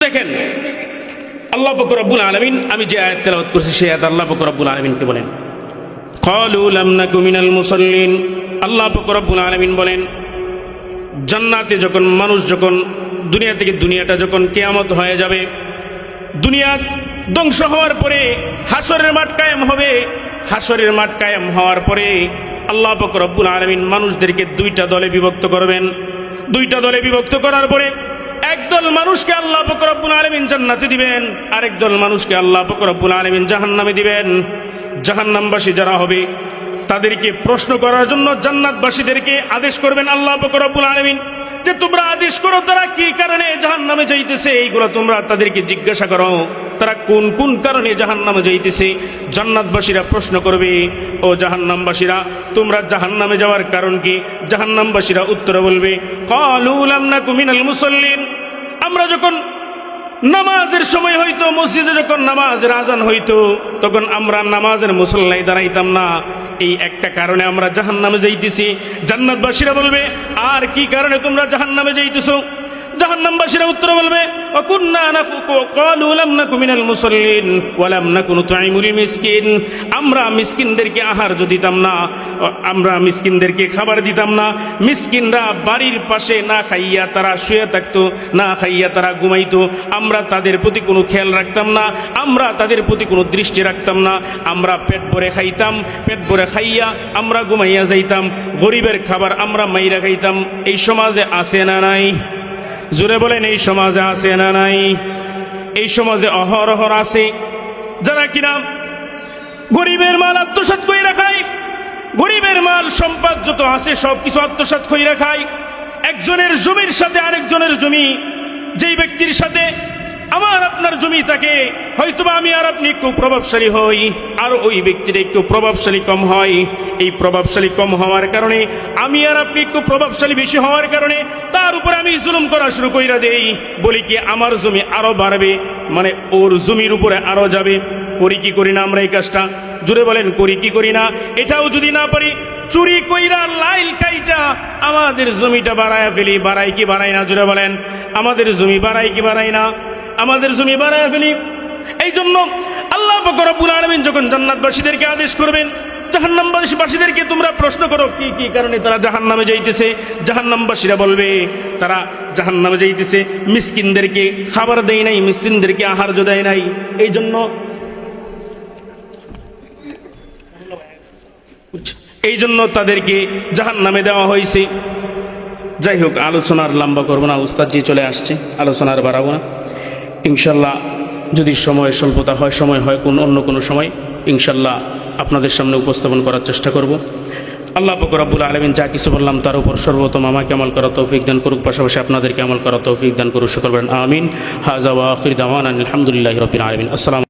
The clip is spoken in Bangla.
দেখেন আল্লাহ পাক রব্বুল আলামিন, আমি যে আয়াত তেলাওয়াত করছি সেই আয়াত আল্লাহ পাক রব্বুল আলামিনকে বলেন, ক্বালু লাম নাকু মিনাল মুসাল্লিন। আল্লাহ পাক রব্বুল আলামিন বলেন, জান্নাতে যখন মানুষ যখন দুনিয়া থেকে দুনিয়াটা যখন কিয়ামত হয়ে যাবে, দুনিয়া ধ্বংস হওয়ার পরে হাসরের মাঠ কায়েম হবে। হাসরের মাঠ কায়েম হওয়ার পরে আল্লাহ পাক রব্বুল আলামিন মানুষদেরকে দুইটা দলে বিভক্ত করবেন। দুইটা দলে বিভক্ত করার পরে একদল মানুষকে আল্লাহ পাক রব্বুল আলামিন জান্নাতে দিবেন, আরেক দল মানুষকে আল্লাহ পাক রব্বুল আলামিন জাহান্নামে দিবেন। জাহান্নামবাসী যারা হবে তাদেরকে প্রশ্ন করার জন্য জান্নাতবাসীদেরকে আদেশ করবেন আল্লাহ পাক রব্বুল আলামিন, যে তোমরা আদেশ করো তারা কি কারণে জাহান্নামে যাইতেছে, এইগুলো তোমরা তাদেরকে জিজ্ঞাসা করো, তারা কোন কোন কারণে জাহান্নামে যাইতেছে। জান্নাতবাসীরা প্রশ্ন করবে, ও জাহান্নামবাসীরা তোমরা জাহান্নামে যাওয়ার কারণ কি? জাহান্নামবাসীরা উত্তরে বলবে, ক্বালু লাম নাকু মিনাল মুসাল্লিন। আমরা যখন নামাজের সময় হইতো, মসজিদে যখন নামাজের আজান হইতো, তখন আমরা নামাজের মুসল্লায় দাঁড়াইতাম না, এই একটা কারণে আমরা জাহান্নামে যাইতেছি। জান্নাতবাসীরা বলবে, আর কি কারণে তোমরা জাহান্নামে যাইতেছো? জাহান্নামবাসীরা উত্তর বলবে, ওয়াকুন্না নাকু ক্বালু লাম নাকু মিনাল মুসাল্লিন ওয়া লাম নাকু নুতঈমুল মিসকিন। আমরা মিসকিনদেরকে আহার্য দিতাম না, আমরা মিসকিনদেরকে খাবার দিতাম না। মিসকিনরা বাড়ির পাশে না খাইয়া তারা শুয়ে থাকতো, না খাইয়া তারা ঘুমাইতো। আমরা তাদের প্রতি কোনো খেয়াল রাখতাম না, আমরা তাদের প্রতি কোনো দৃষ্টি রাখতাম না। আমরা পেট ভরে খাইতাম, পেট ভরে খাইয়া আমরা ঘুমাইয়া যাইতাম। গরিবের খাবার আমরা মাইরা খাইতাম। এই সমাজে আছে না নাই? জোরে বলেন, এই সমাজে আছে না নাই? এই সমাজে অহরহর আছে যারা কিনা গরিবের মাল আত্মসাৎ করে রাখায়, গরিবের মাল সম্পদ যত আছে সব কিছু আত্মসাৎ করে রাখায়। একজনের জমির সাথে আরেকজনের জমি, যেই ব্যক্তির সাথে আমার আপনার জমি থাকে, হয়তোবা আমি আর আপনি একটু প্রভাবশালী হই, আর ওই ব্যক্তির একটু প্রভাবশালী কম হয়। এই প্রভাবশালী কম হওয়ার কারণে, আমি আর আপনি একটু প্রভাবশালী বেশি হওয়ার কারণে তার উপরে আমি জুলুম করা শুরু কইরা দেই। বলি কি আমার জমি আরো বাড়বে, মানে ওর জমির উপরে আরো যাবে। করি কি করি না আমরা এই কাজটা? জুড়ে বলেন, করি কি করি না? এটাও যদি না পারি, চুরি কইরা লাইল কাইটা আমাদের জমিটা বাড়ায় ফেলি। বাড়াই কি বাড়াই না? জুড়ে বলেন, আমাদের জমি বাড়াই কি বাড়াই না? আমাদের জমি বাড়ায় ফেলি। এই জন্য আল্লাহ পাক রব্বুল আলামিন যখন জান্নাতবাসীদেরকে আদেশ করবেন, জাহান্নামবাসীদেরকে তোমরা প্রশ্ন করো কি কি কারণে তারা জাহান্নামে যাইতেছে। জাহান্নামবাসীরা বলবে তারা জাহান্নামে যাইতেছে মিসকিনদেরকে খাবার দেয় নাই, মিসকিনদেরকে আহার্য দেয় নাই, এই জন্য তাদেরকে জাহান্নামে দেওয়া হয়েছে। যাই হোক, আলোচনার লম্বা করবো না, উস্তাদ জি চলে আসছে, আলোচনার বাড়াবো না। ইনশাল্লাহ যদি সময় স্বল্পতা হয়, সময় হয় অন্য কোনো সময় ইনশাল্লাহ আপনাদের সামনে উপস্থাপন করার চেষ্টা করব। আল্লাহ পাক রব্বুল আলামিন যা কিছু বললাম তার উপর সর্বোত্তম আমাকে আমল করার তৌফিক দান করুক, পাশাপাশি আপনাদেরকে আমল করার তৌফিক দান করুক। সকল বলেন আমিন। হাযা ওয়া আখির দাওয়ানা আলহামদুলিল্লাহি রাব্বিল আলামিন। আসসালামু